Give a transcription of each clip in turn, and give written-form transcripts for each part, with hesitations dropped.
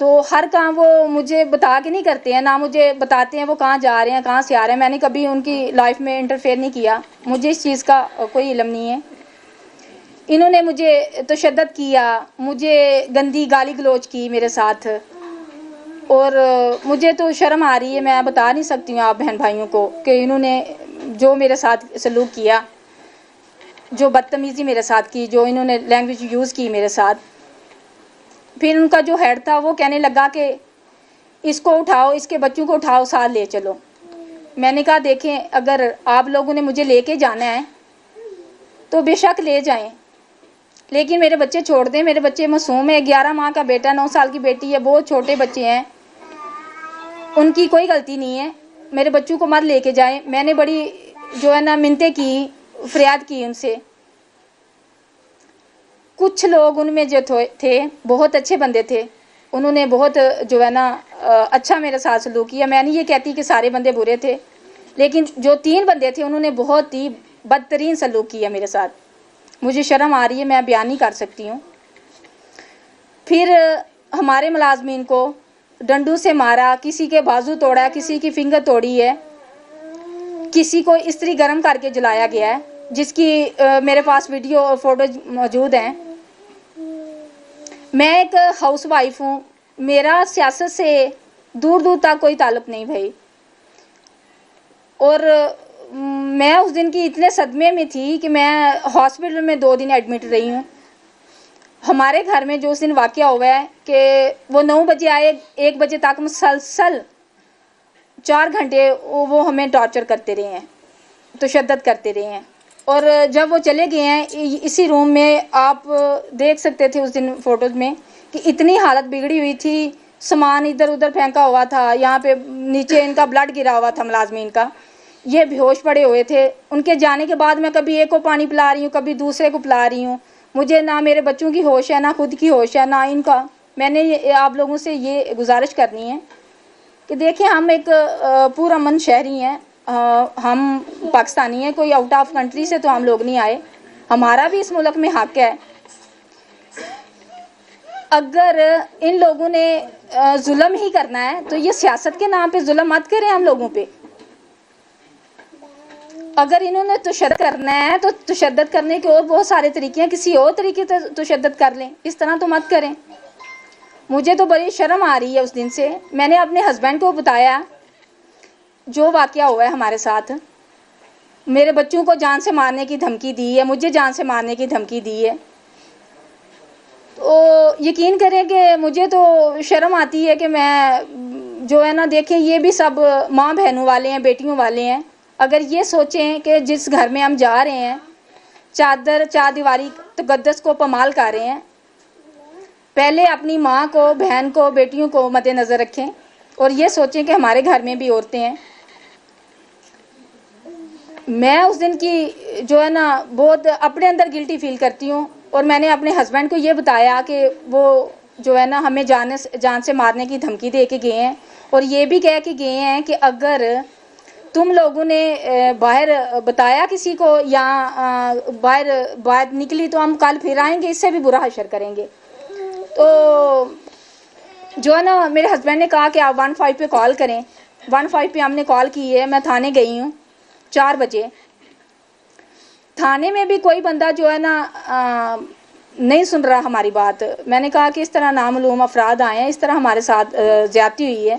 تو ہر کام وہ مجھے بتا کے نہیں کرتے ہیں، نہ مجھے بتاتے ہیں وہ کہاں جا رہے ہیں کہاں سے آ رہے ہیں. میں نے کبھی ان کی لائف میں انٹرفیئر نہیں کیا، مجھے اس چیز کا کوئی علم نہیں ہے. انہوں نے مجھے تشدد کیا، مجھے گندی گالی گلوچ کی میرے ساتھ، اور مجھے تو شرم آ رہی ہے، میں بتا نہیں سکتی ہوں آپ بہن بھائیوں کو کہ انہوں نے جو میرے ساتھ سلوک کیا، جو بدتمیزی میرے ساتھ کی، جو انہوں نے لینگویج یوز کی میرے ساتھ. پھر ان کا جو ہیڈ تھا وہ کہنے لگا کہ اس کو اٹھاؤ، اس کے بچوں کو اٹھاؤ، ساتھ لے چلو. میں نے کہا دیکھیں اگر آپ لوگوں نے مجھے لے کے جانا ہے تو بے شک لے جائیں، لیکن میرے بچے چھوڑ دیں. میرے بچے معصوم ہیں، 11 ماہ کا بیٹا، 9 سال کی بیٹی ہے، بہت چھوٹے بچے ہیں، ان کی کوئی غلطی نہیں ہے. میرے بچوں کو مت لے کے جائیں. میں نے بڑی جو ہے نا منتیں کی، فریاد کی ان سے. کچھ لوگ ان میں جو تھے بہت اچھے بندے تھے، انہوں نے بہت جو ہے نا اچھا میرے ساتھ سلوک کیا. میں نہیں یہ کہتی کہ سارے بندے برے تھے، لیکن جو 3 بندے تھے انہوں نے بہت ہی بدترین سلوک کیا میرے ساتھ. مجھے شرم آ رہی ہے، میں بیان نہیں کر سکتی ہوں. پھر ہمارے ملازمین کو ڈنڈوں سے مارا، کسی کے بازو توڑا، کسی کی فنگر توڑی ہے، کسی کو استری گرم کر کے جلایا گیا ہے، جس کی میرے پاس ویڈیو اور فوٹوز موجود ہیں. میں ایک ہاؤس وائف ہوں، میرا سیاست سے دور دور تک کوئی تعلق نہیں بھائی. اور میں اس دن کی اتنے صدمے میں تھی کہ میں ہاسپٹل میں 2 دن ایڈمٹ رہی ہوں. ہمارے گھر میں جو اس دن واقعہ ہوا ہے کہ وہ 9 بجے آئے، 1 بجے تک مسلسل 4 گھنٹے وہ ہمیں ٹارچر کرتے رہے ہیں، تشدد کرتے رہے ہیں. اور جب وہ چلے گئے ہیں اسی روم میں، آپ دیکھ سکتے تھے اس دن فوٹوز میں کہ اتنی حالت بگڑی ہوئی تھی، سامان ادھر ادھر پھینکا ہوا تھا، یہاں پہ نیچے ان کا بلڈ گرا ہوا تھا ملازمین کا، یہ بے ہوش پڑے ہوئے تھے. ان کے جانے کے بعد میں کبھی ایک کو پانی پلا رہی ہوں، کبھی دوسرے کو پلا رہی ہوں. مجھے نہ میرے بچوں کی ہوش ہے، نہ خود کی ہوش ہے، نہ ان کا. میں نے آپ لوگوں سے یہ گزارش کرنی ہے کہ دیکھیں ہم ایک پرامن شہری ہیں، ہم پاکستانی ہیں، کوئی آؤٹ آف کنٹری سے تو ہم لوگ نہیں آئے، ہمارا بھی اس ملک میں حق ہے. اگر ان لوگوں نے ظلم ہی کرنا ہے تو یہ سیاست کے نام پہ ظلم مت کریں ہم لوگوں پہ. اگر انہوں نے تشدد کرنا ہے تو تشدد کرنے کے اور بہت سارے طریقے ہیں، کسی اور طریقے سے تشدد کر لیں، اس طرح تو مت کریں. مجھے تو بڑی شرم آ رہی ہے اس دن سے. میں نے اپنے ہسبینڈ کو بتایا جو واقعہ ہوا ہے ہمارے ساتھ. میرے بچوں کو جان سے مارنے کی دھمکی دی ہے، مجھے جان سے مارنے کی دھمکی دی ہے. تو یقین کریں کہ مجھے تو شرم آتی ہے کہ میں جو ہے نا، دیکھیں یہ بھی سب ماں بہنوں والے ہیں، بیٹیوں والے ہیں. اگر یہ سوچیں کہ جس گھر میں ہم جا رہے ہیں، چادر چار دیواری تقدس کو پامال کر رہے ہیں، پہلے اپنی ماں کو، بہن کو، بیٹیوں کو مد نظر رکھیں اور یہ سوچیں کہ ہمارے گھر میں بھی عورتیں ہیں. میں اس دن کی جو ہے نا بہت اپنے اندر گلٹی فیل کرتی ہوں. اور میں نے اپنے ہسبینڈ کو یہ بتایا کہ وہ جو ہے نا ہمیں جان سے مارنے کی دھمکی دے کے گئے ہیں، اور یہ بھی کہہ کے گئے ہیں کہ اگر تم لوگوں نے باہر بتایا کسی کو یا باہر نکلی تو ہم کل پھر آئیں گے، اس سے بھی برا حشر کریں گے. تو جو ہے نا میرے ہسبینڈ نے کہا کہ آپ 15 پہ کال کریں. 15 پہ ہم نے کال کی ہے. میں تھانے گئی ہوں 4 بجے. تھانے میں بھی کوئی بندہ جو ہے نا نہیں سن رہا ہماری بات. میں نے کہا کہ اس طرح نامعلوم افراد آئے ہیں، اس طرح ہمارے ساتھ زیادتی ہوئی ہے.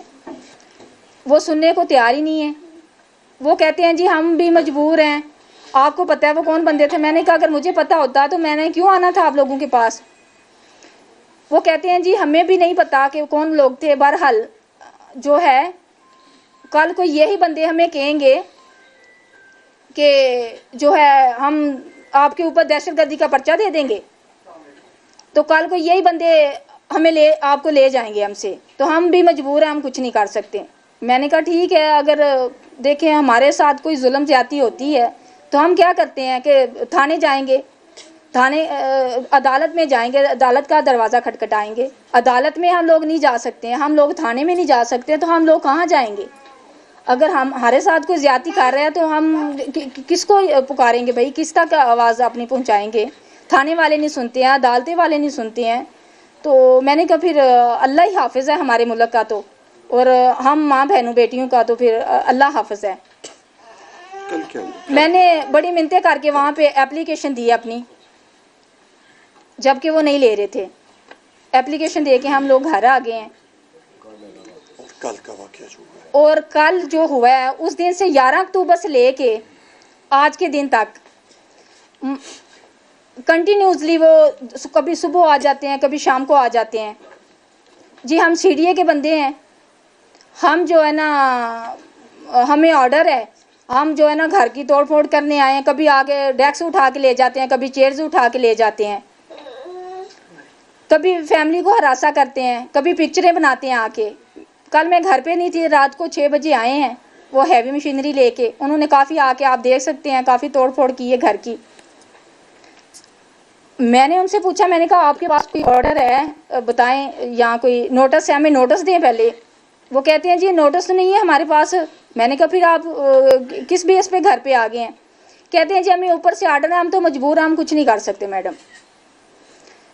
وہ سننے کو تیار ہی نہیں ہے. وہ کہتے ہیں جی ہم بھی مجبور ہیں، آپ کو پتہ ہے وہ کون بندے تھے. میں نے کہا اگر مجھے پتہ ہوتا تو میں نے کیوں آنا تھا آپ لوگوں کے پاس. وہ کہتے ہیں جی ہمیں بھی نہیں پتا کہ کون لوگ تھے. بہرحال جو ہے کل کو یہی بندے ہمیں کہیں گے کہ جو ہے ہم آپ کے اوپر دہشت گردی کا پرچہ دے دیں گے، تو کل کو یہی بندے ہمیں آپ کو لے جائیں گے ہم سے. تو ہم بھی مجبور ہیں، ہم کچھ نہیں کر سکتے. میں نے کہا ٹھیک ہے، اگر دیکھیں ہمارے ساتھ کوئی ظلم زیادتی ہوتی ہے تو ہم کیا کرتے ہیں کہ تھانے جائیں گے، تھانے عدالت میں جائیں گے، عدالت کا دروازہ کھٹکھٹائیں گے. عدالت میں ہم لوگ نہیں جا سکتے ہیں، ہم لوگ تھانے میں نہیں جا سکتے، تو ہم لوگ کہاں جائیں گے؟ اگر ہمارے ساتھ کوئی زیادتی کر رہا ہے تو ہم کس کو پکاریں گے بھائی، کس تک آواز اپنی پہنچائیں گے؟ تھانے والے نہیں سنتے ہیں، عدالتیں والے نہیں سنتے ہیں. تو میں نے کہا پھر اللہ ہی حافظ ہے ہمارے ملک کا تو، اور ہم ماں بہنوں بیٹیوں کا تو پھر اللہ حافظ ہے. میں نے بڑی منتیں کر کے وہاں پہ اپلیکیشن دی اپنی، جبکہ وہ نہیں لے رہے تھے. اپلیکیشن دے کے ہم لوگ گھر آ گئے ہیں. کل کا واقعہ جو ہوا ہے، اور کل جو ہوا ہے اس دن سے 11 اکتوبر سے لے کے آج کے دن تک کنٹینیوسلی وہ کبھی صبح آ جاتے ہیں، کبھی شام کو آ جاتے ہیں. جی ہم سی ڈی اے کے بندے ہیں، ہم جو ہے نا ہمیں آرڈر ہے، ہم جو ہے نا گھر کی توڑ پھوڑ کرنے آئے ہیں. کبھی آگے ڈیسک اٹھا کے لے جاتے ہیں، کبھی چیئرز اٹھا کے لے جاتے ہیں، کبھی فیملی کو ہراساں کرتے ہیں، کبھی پکچریں بناتے ہیں آ کے. کل میں گھر پہ نہیں تھی، رات کو 6 بجے آئے ہیں وہ ہیوی مشینری لے کے. انہوں نے کافی آ کے آپ دیکھ سکتے ہیں کافی توڑ پھوڑ کی ہے گھر کی. میں نے ان سے پوچھا، میں نے کہا آپ کے پاس کوئی آرڈر ہے بتائیں، یا کوئی نوٹس ہے، ہمیں نوٹس دیں پہلے. وہ کہتے ہیں جی نوٹس تو نہیں ہے ہمارے پاس. میں نے کہا پھر آپ کس بیس پہ گھر پہ آ گئے ہیں؟ کہتے ہیں جی ہمیں اوپر سے آرڈر ہے، ہم تو مجبور ہیں، ہم کچھ نہیں کر سکتے میڈم.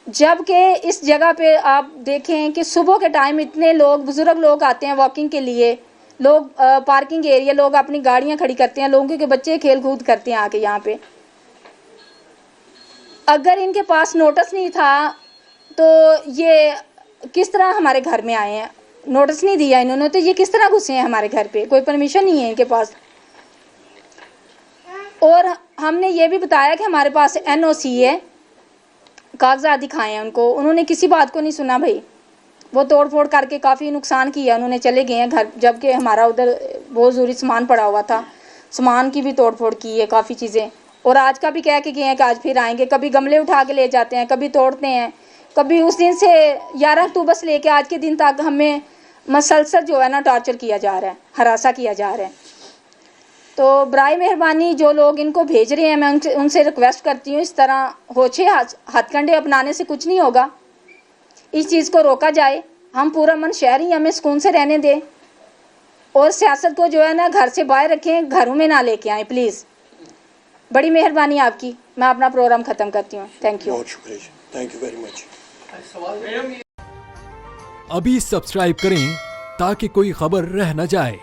جب کہ اس جگہ پہ آپ دیکھیں کہ صبح کے ٹائم اتنے لوگ بزرگ لوگ آتے ہیں واکنگ کے لیے، لوگ پارکنگ ایریا لوگ اپنی گاڑیاں کھڑی کرتے ہیں، لوگوں کے بچے کھیل کود کرتے ہیں آ کے یہاں پہ. اگر ان کے پاس نوٹس نہیں تھا تو یہ کس طرح ہمارے گھر میں آئے ہیں؟ نوٹس نہیں دیا انہوں نے تو یہ کس طرح گھسے ہیں ہمارے گھر پہ؟ کوئی پرمیشن نہیں ہے ان کے پاس. اور ہم نے یہ بھی بتایا کہ ہمارے پاس NOC ہے، کاغذات دکھائے ہیں ان کو. انہوں نے کسی بات کو نہیں سنا بھائی. وہ توڑ پھوڑ کر کے کافی نقصان کیا، انہوں نے چلے گئے ہیں گھر، جبکہ ہمارا ادھر بہت ضروری سامان پڑا ہوا تھا. سامان کی بھی توڑ پھوڑ کی ہے کافی چیزیں. اور آج کا بھی کہہ کے گئے ہیں کہ آج پھر آئیں گے. کبھی گملے اٹھا کے لے جاتے ہیں، کبھی توڑتے ہیں، کبھی اس دن سے 11 اکتوبر سے لے کے آج کے دن تک ہمیں مسلسل جو ہے نا ٹارچر کیا جا رہا ہے، ہراساں کیا جا رہا ہے. تو برائے مہربانی جو لوگ ان کو بھیج رہے ہیں، میں ان سے ریکویسٹ کرتی ہوں اس طرح ہوچے ہتھ کنڈے اپنانے سے کچھ نہیں ہوگا. اس چیز کو روکا جائے. ہم پورا من شہری ہمیں سکون سے رہنے دیں، اور سیاست کو جو ہے نا گھر سے باہر رکھیں، گھروں میں نہ لے کے آئیں پلیز. بڑی مہربانی آپ کی. میں اپنا پروگرام ختم کرتی ہوں. Thank you. بہت شکریہ جی، تھینک یو ویری مچ. ابھی سبسکرائب کریں تاکہ کوئی خبر رہ نہ جائے.